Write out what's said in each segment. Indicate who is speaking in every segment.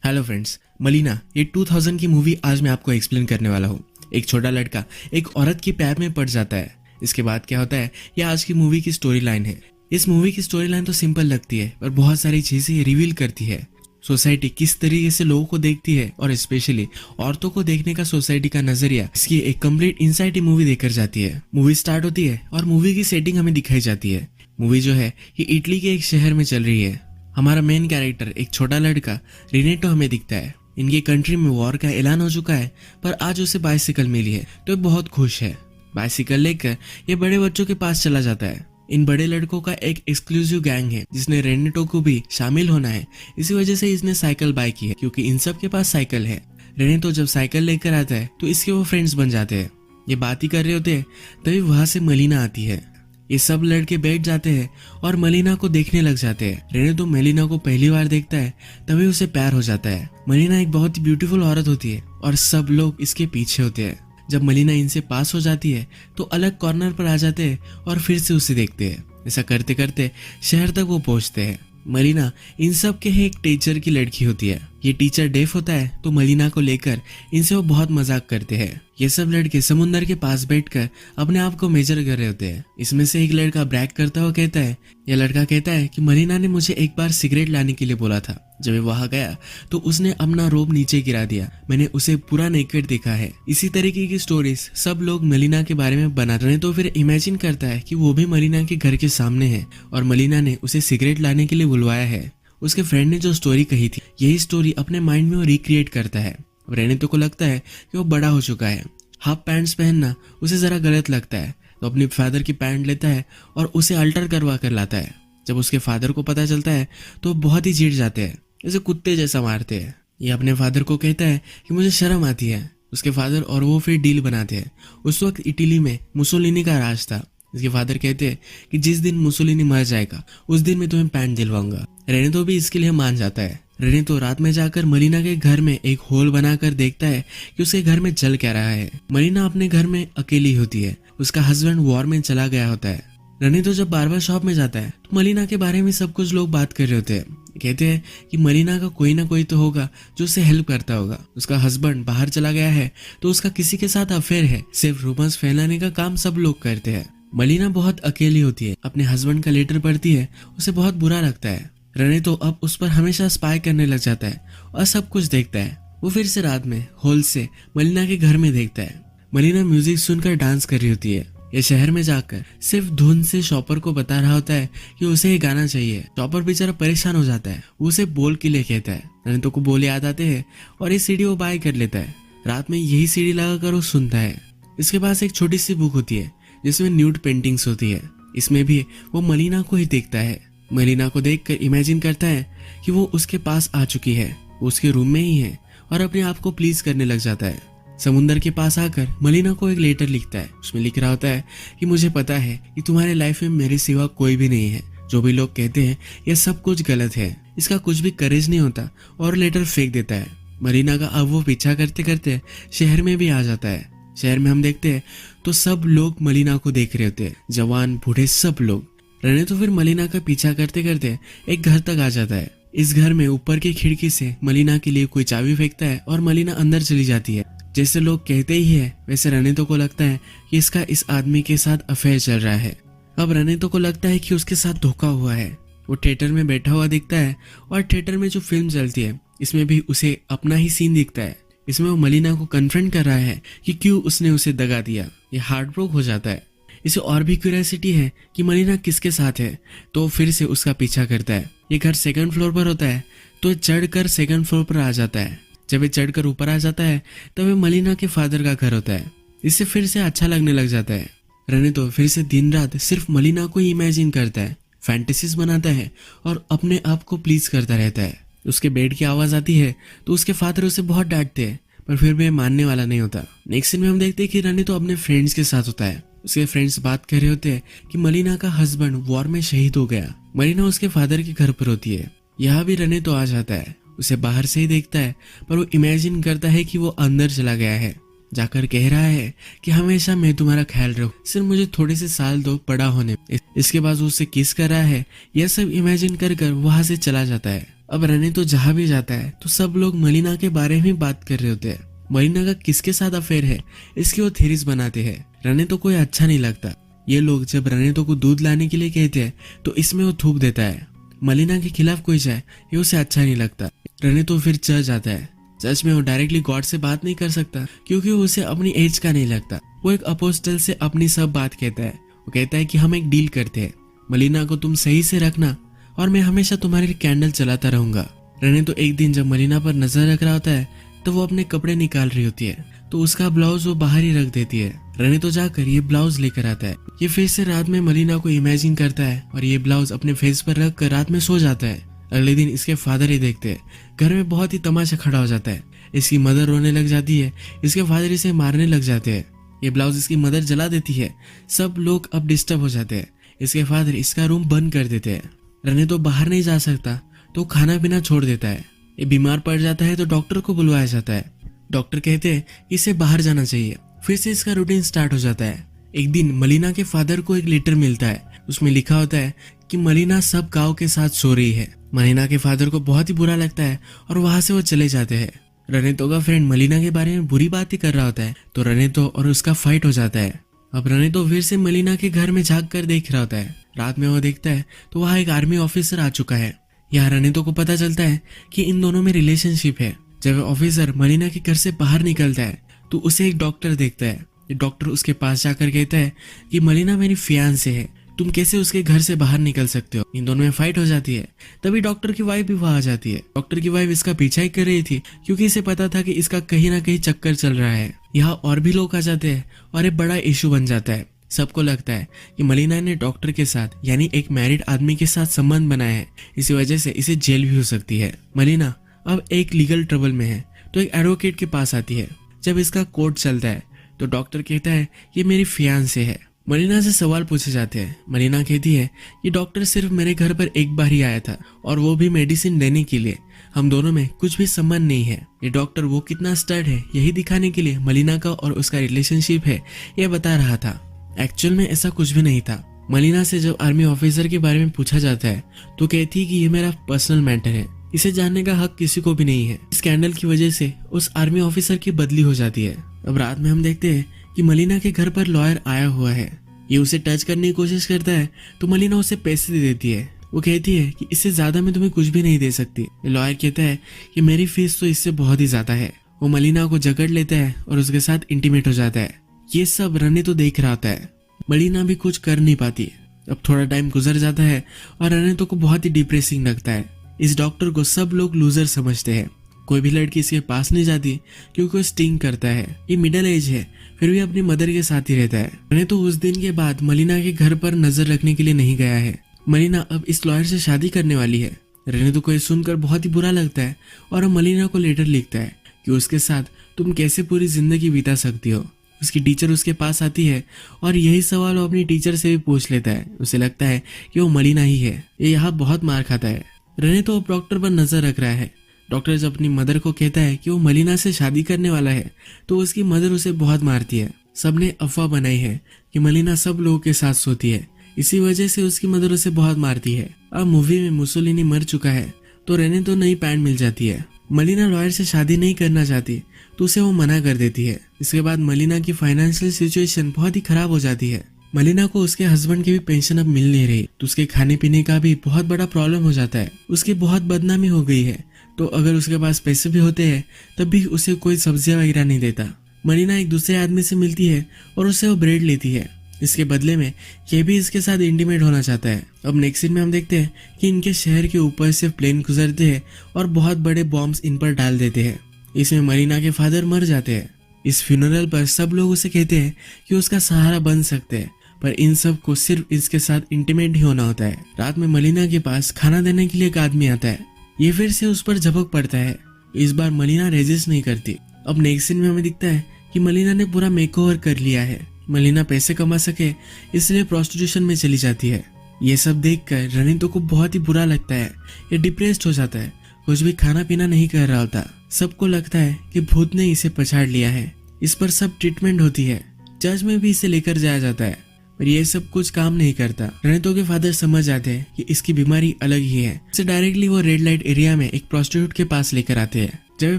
Speaker 1: Hello friends, मलीना ये 2000 की movie आज मैं आपको एक्सप्लेन करने वाला हूँ। एक छोटा लड़का एक औरत के प्यार में पड़ जाता है। इसके बाद क्या होता है, ये आज की मूवी की स्टोरी लाइन है। इस मूवी की स्टोरी लाइन तो सिंपल लगती है, पर बहुत सारी चीजें रिवील करती है। सोसाइटी किस तरीके से लोगों को देखती है और स्पेशली औरतों को देखने का सोसाइटी का नजरिया, इसकी एक कंप्लीट इनसाइट ये मूवी देकर जाती है। मूवी स्टार्ट होती है और मूवी की सेटिंग हमें दिखाई जाती है। मूवी जो है ये इटली के एक शहर में चल रही है। हमारा मेन कैरेक्टर एक छोटा लड़का रिनेटो हमें दिखता है। इनकी कंट्री में वॉर का ऐलान हो चुका है, पर आज उसे बाइसिकल मिली है तो ये बहुत खुश है। बाइसिकल लेकर ये बड़े बच्चों के पास चला जाता है। इन बड़े लड़कों का एक एक्सक्लूसिव गैंग है जिसने रेनेटो को भी शामिल होना है। इसी वजह से इसने साइकिल बाय की है, क्योंकि इन सब के पास साइकिल है। रेनेटो जब साइकिल लेकर आता है तो इसके वो फ्रेंड्स बन जाते हैं। ये बात ही कर रहे होते हैं, तभी वहां से मलीना आती है। ये सब लड़के बैठ जाते हैं और मलीना को देखने लग जाते हैं। रेनेटो मलीना को पहली बार देखता है, तभी उसे प्यार हो जाता है। मलीना एक बहुत ही ब्यूटीफुल औरत होती है और सब लोग इसके पीछे होते हैं। जब मलीना इनसे पास हो जाती है तो अलग कॉर्नर पर आ जाते हैं और फिर से उसे देखते हैं। ऐसा करते करते शहर तक वो पहुंचते हैं। मलीना इन सब के एक टीचर की लड़की होती है। ये टीचर डेफ होता है, तो मलीना को लेकर इनसे वो बहुत मजाक करते हैं। ये सब लड़के समुंदर के पास बैठकर अपने आप को मेजर कर रहे होते हैं। इसमें से एक लड़का ब्रैग करता हुआ कहता है, यह लड़का कहता है कि मलीना ने मुझे एक बार सिगरेट लाने के लिए बोला था। जब मैं वहां गया तो उसने अपना रोब नीचे गिरा दिया। मैंने उसे पूरा नेकेड देखा है। इसी तरीके की स्टोरीज सब लोग मलीना के बारे में बना रहे हैं। तो फिर इमेजिन करता है कि वो भी मलीना के घर के सामने है और मलीना ने उसे सिगरेट लाने के लिए बुलवाया है। उसके फ्रेंड ने जो स्टोरी कही थी, यही स्टोरी अपने माइंड में वो रिक्रिएट करता है। रेनेटो को लगता है कि वो बड़ा हो चुका है। हाफ पैंट्स पहनना उसे जरा गलत लगता है, तो अपने फादर की पैंट लेता है और उसे अल्टर करवा कर लाता है। जब उसके फादर को पता चलता है तो बहुत ही चिढ़ जाते हैं, जैसे कुत्ते जैसा मारते हैं। ये अपने फादर को कहता है कि मुझे शर्म आती है। उसके फादर और वो फिर डील बनाते हैं। उस वक्त इटली में मुसोलिनी का राज था। इसके फादर कहते हैं कि जिस दिन मुसोलिनी मर जाएगा उस दिन मैं तुम्हें पैंट दिलवाऊंगा। रेनेटो भी इसके लिए मान जाता है। रेनेटो रात में जाकर मलीना के घर में एक होल बनाकर देखता है कि उसके घर में जल क्या रहा है। मलीना अपने घर में अकेली होती है। उसका हस्बैंड वॉर में चला गया होता है। रेनेटो जब बार्बर शॉप में जाता है तो मलीना के बारे में सब कुछ लोग बात कर रहे होते हैं। कहते हैं कि मलीना का कोई ना कोई तो होगा जो उसे हेल्प करता होगा। उसका हस्बैंड बाहर चला गया है तो उसका किसी के साथ अफेयर है। सिर्फ रूमर्स फैलाने का काम सब लोग करते हैं। मलीना बहुत अकेली होती है। अपने हस्बैंड का लेटर पढ़ती है, उसे बहुत बुरा लगता है। रेनेटो अब उस पर हमेशा स्पाई करने लग जाता है और सब कुछ देखता है। वो फिर से रात में होल से मलीना के घर में देखता है। मलीना म्यूजिक सुनकर डांस कर रही होती है। ये शहर में जाकर सिर्फ धुन से शॉपर को बता रहा होता है कि उसे ये गाना चाहिए। शॉपर बेचारा परेशान हो जाता है। वो उसे बोल के लिए कहता है। रेनेटो को बोल याद आते हैं और ये सीडी वो बाय कर लेता है। रात में यही सीडी लगाकर वो सुनता है। इसके पास एक छोटी सी बुक होती है जिसमें न्यूड पेंटिंग्स होती है। इसमें भी वो मलीना को ही देखता है। मलीना को देखकर इमेजिन करता है कि वो उसके पास आ चुकी है, वो उसके रूम में ही है और अपने आप को प्लीज करने लग जाता है। समुंदर के पास आकर मलीना को एक लेटर लिखता है। उसमें लिख रहा होता है कि मुझे पता है कि तुम्हारे लाइफ में मेरे सिवा कोई भी नहीं है। जो भी लोग कहते हैं यह सब कुछ गलत है। इसका कुछ भी करेज नहीं होता, और लेटर फेंक देता है। मलीना का अब वो पीछा करते करते शहर में भी आ जाता है। शहर में हम देखते हैं तो सब लोग मलीना को देख रहे होते हैं, जवान बूढ़े सब लोग। रेनेटो फिर मलीना का पीछा करते करते एक घर तक आ जाता है। इस घर में ऊपर की खिड़की से मलीना के लिए कोई चाबी फेंकता है और मलीना अंदर चली जाती है। जैसे लोग कहते ही है, वैसे रेनेटो को लगता है कि इसका इस आदमी के साथ अफेयर चल रहा है। अब रेनेटो को लगता है कि उसके साथ धोखा हुआ है। वो थिएटर में बैठा हुआ दिखता है और थिएटर में जो फिल्म चलती है इसमें भी उसे अपना ही सीन दिखता है। इसमें वो मलीना को कन्फ्रंट कर रहा है कि क्यों उसने उसे दगा दिया। ये हार्ट ब्रोक हो जाता है। इसे और भी क्यूरियोसिटी है कि मलीना किसके साथ है, तो फिर से उसका पीछा करता है। ये घर सेकंड फ्लोर पर होता है, तो चढ़कर सेकंड फ्लोर पर आ जाता है। जब ये चढ़कर ऊपर आ जाता है तब ये मलीना के फादर का घर होता है। इससे फिर से अच्छा लगने लग जाता है। रेनेटो फिर से दिन रात सिर्फ मलीना को ही इमेजिन करता है, फैंटेसीज बनाता है और अपने आप को प्लीज करता रहता है। उसके बेड की आवाज आती है तो उसके फादर उसे बहुत डांटते हैं, पर फिर भी मानने वाला नहीं होता। नेक्स्ट सीन में हम देखते हैं कि रेनेटो अपने फ्रेंड्स के साथ होता है। उसके फ्रेंड्स बात कर रहे होते हैं कि मलीना का हस्बैंड वॉर में शहीद हो गया। मलीना उसके फादर के घर पर होती है। यहाँ भी रेनेटो आ जाता है। उसे बाहर से ही देखता है, पर वो इमेजिन करता है कि वो अंदर चला गया है। जाकर कह रहा है कि हमेशा मैं तुम्हारा ख्याल रखूं, सिर्फ मुझे थोड़े से साल दो बड़ा होने। इसके बाद उससे किस कर रहा है, यह सब इमेजिन कर वहां से चला जाता है। अब रने तो जहाँ भी जाता है तो सब लोग मलिना के बारे में बात कर रहे होते हैं। मलिना का किसके साथ अफेयर है इसकी वो थेरीज बनाते हैं। रने तो कोई अच्छा नहीं लगता। ये लोग जब रने तो को दूध लाने के लिए कहते हैं तो इसमें वो थूक देता है। मलिना के खिलाफ कोई जाए ये उसे अच्छा नहीं लगता। रने तो फिर चर्च जाता है। चर्च में वो डायरेक्टली गॉड से बात नहीं कर सकता क्योंकि उसे अपनी एज का नहीं लगता। वो एक अपोस्टल से अपनी सब बात कहता है। वो कहता है कि हम एक डील करते हैं, मलिना को तुम सही से रखना और मैं हमेशा तुम्हारे लिए कैंडल चलाता रहूंगा। रने तो एक दिन जब मलिना पर नजर रख रहा होता है तो वो अपने कपड़े निकाल रही होती है तो उसका ब्लाउज वो बाहर ही रख देती है। रने तो जाकर ये ब्लाउज लेकर आता है। ये फिर से रात में मलिना को इमेजिन करता है और ये ब्लाउज अपने फेस पर रख कर रात में सो जाता है। अगले दिन इसके फादर ही देखते हैं। घर में बहुत ही तमाशा खड़ा हो जाता है। इसकी मदर रोने लग जाती है। इसके फादर इसे मारने लग जाते हैं। ये ब्लाउज इसकी मदर जला देती है। सब लोग अब डिस्टर्ब हो जाते हैं। इसके फादर इसका रूम बंद कर देते हैं। रने तो बाहर नहीं जा सकता तो खाना पीना छोड़ देता है। ये बीमार पड़ जाता है तो डॉक्टर को बुलवाया जाता है। डॉक्टर कहते हैं इसे बाहर जाना चाहिए। फिर से इसका रूटीन स्टार्ट हो जाता है। एक दिन मलिना के फादर को एक लेटर मिलता है। उसमें लिखा होता है कि मलिना सब गांव के साथ सो रही है। मलिना के फादर को बहुत ही बुरा लगता है और वहां से वो चले जाते हैं। रनेतो का फ्रेंड मलिना के बारे में बुरी बातें कर रहा होता है तो रनेतो और उसका फाइट हो जाता है। अब रनेतो फिर से मलिना के घर में झांक कर देख रहा होता है। रात में वो देखता है तो वहाँ एक आर्मी ऑफिसर आ चुका है। यहाँ रनेतो को पता चलता है कि इन दोनों में रिलेशनशिप है। जब ऑफिसर मलिना के घर से बाहर निकलता है तो उसे एक डॉक्टर देखता है। डॉक्टर उसके पास जाकर कहता है कि मलिना मेरी फियांसे है, तुम कैसे उसके घर से बाहर निकल सकते हो। इन दोनों में फाइट हो जाती है। तभी डॉक्टर की वाइफ भी वहां आ जाती है। डॉक्टर की वाइफ इसका पीछा ही कर रही थी क्योंकि इसे पता था कि इसका कहीं ना कहीं चक्कर चल रहा है। यहाँ और भी लोग आ जाते हैं और एक बड़ा इशू बन जाता है। सबको लगता है कि मलिना ने डॉक्टर के साथ यानी एक मैरिड आदमी के साथ संबंध बनाया है। इसी वजह से इसे जेल भी हो सकती है। मलिना अब एक लीगल ट्रबल में है तो एक एडवोकेट के पास आती है। जब इसका कोर्ट चलता है तो डॉक्टर कहता है ये मेरी फियांसे है। मलिना से सवाल पूछे जाते हैं। मलिना कहती है कि डॉक्टर सिर्फ मेरे घर पर एक बार ही आया था और वो भी मेडिसिन देने के लिए। हम दोनों में कुछ भी संबंध नहीं है। ये डॉक्टर वो कितना स्टर्ड है यही दिखाने के लिए मलिना का और उसका रिलेशनशिप है ये बता रहा था। एक्चुअल में ऐसा कुछ भी नहीं था। मलिना से जब आर्मी ऑफिसर के बारे में पूछा जाता है तो कहती है कि ये मेरा पर्सनल मैटर है, इसे जानने का हक किसी को भी नहीं है। स्कैंडल की वजह से उस आर्मी ऑफिसर की बदली हो जाती है। अब रात में हम देखते हैं कि मलिना के घर पर लॉयर आया हुआ है। ये उसे टच करने की कोशिश करता है तो मलिना उसे पैसे दे देती है। वो कहती है कि इससे ज्यादा मैं तुम्हें कुछ भी नहीं दे सकती। लॉयर कहता है कि मेरी फीस तो इससे बहुत ही ज्यादा है। वो मलिना को जकड़ लेता है और उसके साथ इंटीमेट हो जाता है। ये सब रने तो देख रहा होता है। मलिना भी कुछ कर नहीं पाती। अब थोड़ा टाइम गुजर जाता है और रने तो को बहुत ही डिप्रेसिंग लगता है। इस डॉक्टर को सब लोग लूजर समझते हैं। कोई भी लड़की इसके पास नहीं जाती क्योंकि वो स्टिंग करता है। ये मिडिल एज है फिर भी अपनी मदर के साथ ही रहता है। रने तो उस दिन के बाद मलिना के घर पर नजर रखने के लिए नहीं गया है। मलिना अब इस लॉयर से शादी करने वाली है। रने तो को ये सुनकर बहुत ही बुरा लगता है और अब मलिना को लेटर लिखता है कि उसके साथ तुम कैसे पूरी जिंदगी बिता सकती हो। उसकी टीचर उसके पास आती है और यही सवाल वो अपनी टीचर से भी पूछ लेता है। उसे लगता है कि वो मलिना ही है। ये यहाँ बहुत मार खाता है। रने तो अब डॉक्टर पर नजर रख रहा है। डॉक्टर जब अपनी मदर को कहता है कि वो मलिना से शादी करने वाला है तो उसकी मदर उसे बहुत मारती है। सबने अफवाह बनाई है कि मलिना सब लोगों के साथ सोती है, इसी वजह से उसकी मदर उसे बहुत मारती है। अब मूवी में मुसोलिनी मर चुका है तो रने तो नई पैंट मिल जाती है। मलिना लॉयर से शादी नहीं करना चाहती तो उसे वो मना कर देती है। इसके बाद मलिना की फाइनेंशियल सिचुएशन बहुत ही खराब हो जाती है। मलिना को उसके हस्बैंड की भी पेंशन अब मिल नहीं रही तो उसके खाने पीने का भी बहुत बड़ा प्रॉब्लम हो जाता है। उसकी बहुत बदनामी हो गई है तो अगर उसके पास पैसे भी होते हैं तब भी उसे कोई सब्जियां वगैरह नहीं देता। मलिना एक दूसरे आदमी से मिलती है और उससे वो ब्रेड लेती है। इसके बदले में ये भी इसके साथ इंटीमेट होना चाहता है। अब नेक्स्ट सीन में हम देखते हैं कि इनके शहर के ऊपर से प्लेन गुजरते हैं और बहुत बड़े बॉम्ब्स इन पर डाल देते हैं। इसमें मलिना के फादर मर जाते हैं। इस फ्यूनरल पर सब लोग उसे कहते हैं कि उसका सहारा बन सकते हैं पर इन सब को सिर्फ इसके साथ इंटीमेट ही होना होता है। रात में मलिना के पास खाना देने के लिए एक आदमी आता है। ये फिर से उस पर झपक पड़ता है। इस बार मलिना रेजिस्ट नहीं करती। अब नेक्स्ट सीन में हमें दिखता है कि मलिना ने पूरा मेकओवर कर लिया है। मलिना पैसे कमा सके इसलिए प्रोस्टिट्यूशन में चली जाती है। ये सब देखकर रनितो को बहुत ही बुरा लगता है। ये डिप्रेस्ड हो जाता है, कुछ भी खाना पीना नहीं कर रहा होता। सबको लगता है कि भूत ने इसे पछाड़ लिया है। इस पर सब ट्रीटमेंट होती है। चर्च में भी इसे लेकर जाया जाता है। और ये सब कुछ काम नहीं करता। रनितो के फादर समझ जाते हैं कि इसकी बीमारी अलग ही है। इसे डायरेक्टली वो रेड लाइट एरिया में एक प्रोस्टिट्यूट के पास लेकर आते हैं। जब ये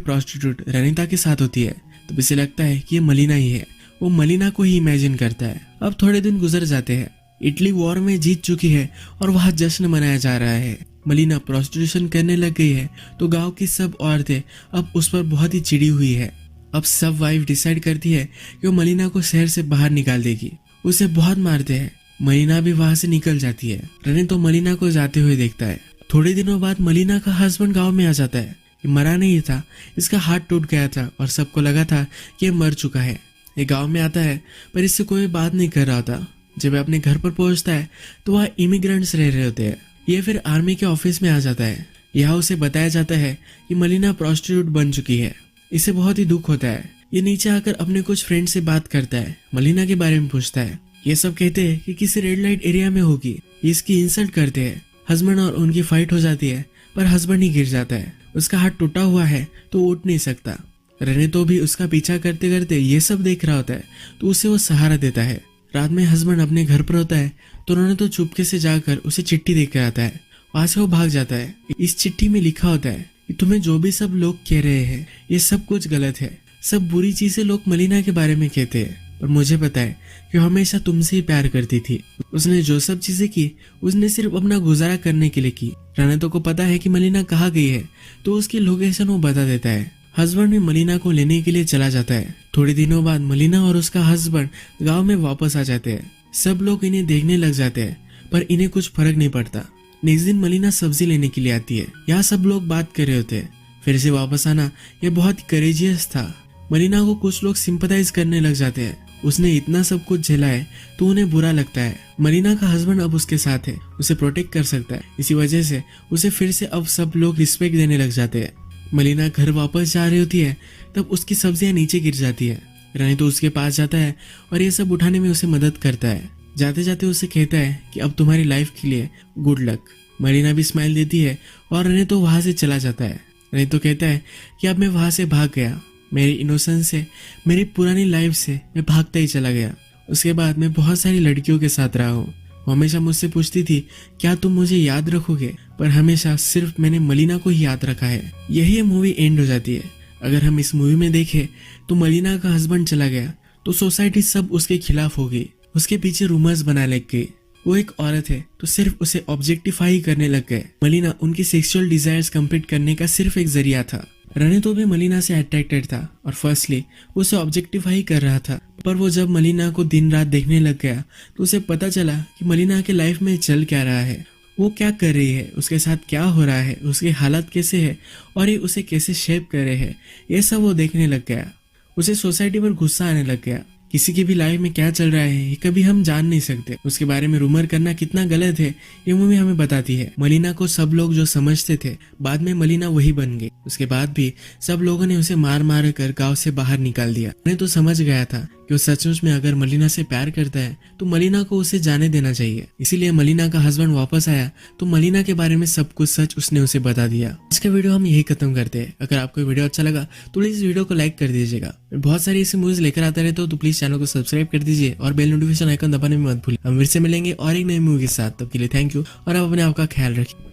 Speaker 1: प्रोस्टिट्यूट रनिता के साथ होती है तो इसे लगता है कि ये मलिना ही है। वो मलिना को ही इमेजिन करता है। अब थोड़े दिन गुजर जाते हैं। इटली वॉर में जीत चुकी है और वहाँ जश्न मनाया जा रहा है। मलिना प्रोस्टिट्यूशन करने लग गई है तो गांव की सब औरतें अब उस पर बहुत ही चिड़ी हुई है। अब सब वाइफ डिसाइड करती है कि वो मलिना को शहर से बाहर निकाल देगी। उसे बहुत मारते हैं। मलिना भी वहां से निकल जाती है। रनी तो मलिना को जाते हुए देखता है। थोड़े दिनों बाद मलिना का हस्बैंड गांव में आ जाता है। ये मरा नहीं था, इसका हाथ टूट गया था और सबको लगा था कि ये मर चुका है। ये गांव में आता है पर इससे कोई बात नहीं कर रहा था। जब ये अपने घर पर पहुंचता है तो वहाँ इमिग्रेंट्स रह रहे होते हैं। ये फिर आर्मी के ऑफिस में आ जाता है। यहाँ उसे बताया जाता है कि मलिना प्रोस्टिट्यूट बन चुकी है। इसे बहुत ही दुख होता है। ये नीचे आकर अपने कुछ फ्रेंड से बात करता है, मलिना के बारे में पूछता है। ये सब कहते हैं कि किसी रेड लाइट एरिया में होगी। ये इसकी इंसल्ट करते हैं। हस्बैंड और उनकी फाइट हो जाती है पर हस्बैंड ही गिर जाता है। उसका हाथ टूटा हुआ है तो उठ नहीं सकता। रेनेतो भी उसका पीछा करते करते ये सब देख रहा होता है तो उसे वो सहारा देता है। रात में हस्बैंड अपने घर पर होता है तो उन्होंने तो चुपके से जाकर उसे चिट्ठी देकर आता है। वहां से वो भाग जाता है। इस चिट्ठी में लिखा होता है कि तुम्हें जो भी सब लोग कह रहे हैं ये सब कुछ गलत है। सब बुरी चीजें लोग मलिना के बारे में कहते हैं पर मुझे पता है कि वो हमेशा तुमसे ही प्यार करती थी। उसने जो सब चीजें की उसने सिर्फ अपना गुजारा करने के लिए की। रनेतो को पता है कि मलिना कहाँ गई है तो उसकी लोकेशन वो बता देता है। हस्बैंड भी मलिना को लेने के लिए चला जाता है। थोड़े दिनों बाद मलिना और उसका हस्बैंड गांव में वापस आ जाते हैं। सब लोग इन्हें देखने लग जाते हैं पर इन्हें कुछ फर्क नहीं पड़ता। नेक्स्ट दिन मलिना सब्जी लेने के लिए आती है। यहाँ सब लोग बात कर रहे होते हैं। फिर से वापस आना यह बहुत करेजियस था। मलिना को कुछ लोग सिंपथाइज करने लग जाते हैं। उसने इतना सब कुछ झेला है तो उन्हें बुरा लगता है। मलिना का हस्बैंड अब उसके साथ है, उसे प्रोटेक्ट कर सकता है। इसी वजह से उसे फिर से अब सब लोग रिस्पेक्ट देने लग जाते हैं। मलिना घर वापस जा रही होती है तब उसकी सब्जियां नीचे गिर जाती है। रनी तो उसके पास जाता है और ये सब उठाने में उसे मदद करता है। जाते जाते उसे कहता है कि अब तुम्हारी लाइफ के लिए गुड लक। मलिना भी स्माइल देती है और रनी तो वहां से चला जाता है। रनी तो कहता है कि अब मैं वहां से भाग गया। मेरी इनोसेंस से, मेरी पुरानी लाइफ से मैं भागता ही चला गया। उसके बाद मैं बहुत सारी लड़कियों के साथ रहा हूँ। वो हमेशा मुझसे पूछती थी क्या तुम मुझे याद रखोगे, पर हमेशा सिर्फ मैंने मलिना को ही याद रखा है। यही ये मूवी एंड हो जाती है। अगर हम इस मूवी में देखें तो मलिना का हस्बैंड चला गया तो सोसाइटी सब उसके खिलाफ हो गई। उसके पीछे रूमर्स बना लग गई। वो एक औरत है तो सिर्फ उसे ऑब्जेक्टिफाई करने लग गए। मलिना उनकी सेक्सुअल डिजायर्स कंप्लीट करने का सिर्फ एक जरिया था। रनेतो भी मलिना से अट्रैक्टेड था और फर्स्टली उसे ऑब्जेक्टिफाई कर रहा था। पर वो जब मलिना को दिन रात देखने लग गया तो उसे पता चला कि मलिना के लाइफ में चल क्या रहा है, वो क्या कर रही है, उसके साथ क्या हो रहा है, उसकी हालत कैसे है और ये उसे कैसे शेप कर रहे हैं। ये सब वो देखने लग गया। उसे सोसाइटी पर गुस्सा आने लग गया। किसी की भी लाइफ में क्या चल रहा है ये कभी हम जान नहीं सकते। उसके बारे में रूमर करना कितना गलत है ये मूवी हमें बताती है। मलिना को सब लोग जो समझते थे बाद में मलिना वही बन गई। उसके बाद भी सब लोगों ने उसे मार मार कर गांव से बाहर निकाल दिया। मैं तो समझ गया था कि वो सचमुच में अगर मलिना से प्यार करता है तो मलिना को उसे जाने देना चाहिए। इसीलिए मलिना का हस्बैंड वापस आया तो मलिना के बारे में सब कुछ सच उसने उसे बता दिया। आज का वीडियो हम यही खत्म करते हैं। अगर आपको वीडियो अच्छा लगा तो प्लीज वीडियो को लाइक कर दीजिएगा। बहुत सारी ऐसी मूवीज लेकर आता रहते हो तो प्लीज चैनल को सब्सक्राइब कर दीजिए और बेल नोटिफिकेशन आइकन दबाने में मत भूलिए। हम फिर से मिलेंगे और एक नई मूवी के साथ। तब के लिए थैंक यू और आप अपने आप का ख्याल रखिए।